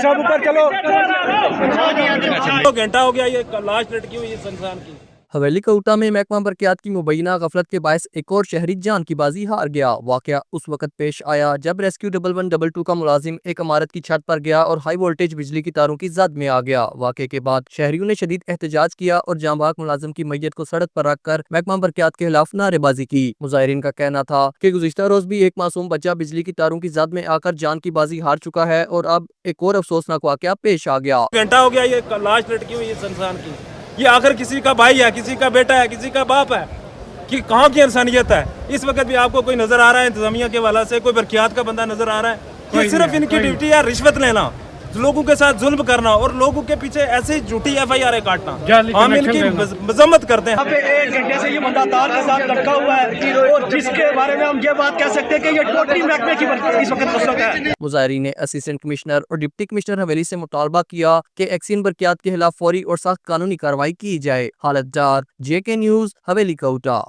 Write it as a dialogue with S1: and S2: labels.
S1: اوپر چلو، 2 گھنٹہ ہو گیا یہ لاش لٹکی ہوئی اس انسان کی۔
S2: حویلی کوٹہ میں محکمہ برقیات کی مبینہ غفلت کے باعث ایک اور شہری جان کی بازی ہار گیا۔ واقعہ اس وقت پیش آیا جب ریسکیو 1122 کا ملازم ایک عمارت کی چھت پر گیا اور ہائی وولٹیج بجلی کی تاروں کی زد میں آ گیا۔ واقعے کے بعد شہریوں نے شدید احتجاج کیا اور جاں بحق ملازم کی میت کو سڑک پر رکھ کر محکمہ برقیات کے خلاف نعرے بازی کی۔ مظاہرین کا کہنا تھا کہ گزشتہ روز بھی ایک معصوم بچہ بجلی کی تاروں کی زد میں آ کر جان کی بازی ہار چکا ہے اور اب ایک اور افسوسناک واقعہ پیش آ گیا۔
S1: گھنٹہ ہو گیا یہ لاش لٹکی ہوئی اس انسان کی۔ یہ آخر کسی کا بھائی ہے، کسی کا بیٹا ہے، کسی کا باپ ہے کہ کہاں کی انسانیت ہے؟ اس وقت بھی آپ کو کوئی نظر آ رہا ہے انتظامیہ کے حوالے سے؟ کوئی برقیات کا بندہ نظر آ رہا ہے؟ یہ صرف ان کی ڈیوٹی ہے رشوت لینا، لوگوں کے ساتھ ظلم کرنا اور لوگوں کے پیچھے ایسی جھوٹی FIR کاٹنا۔ ہم ان کی مذمت کرتے ہیں۔
S3: یہاں پہ 1 گھنٹے سے یہ بندہ تار کے ساتھ لٹکا ہوا ہے اور جس کے بارے میں ہم یہ بات کہہ سکتے ہیں کہ یہ ٹوٹلی محکمے کی اس وقت قسمت ہے۔
S2: مظاہرین نے اسسٹنٹ کمشنر اور ڈپٹی کمشنر حویلی سے مطالبہ کیا کہ ایکسین برقیات کے خلاف فوری اور سخت قانونی کارروائی کی جائے۔ حالت ڈار، JK نیوز، حویلی کوٹہ۔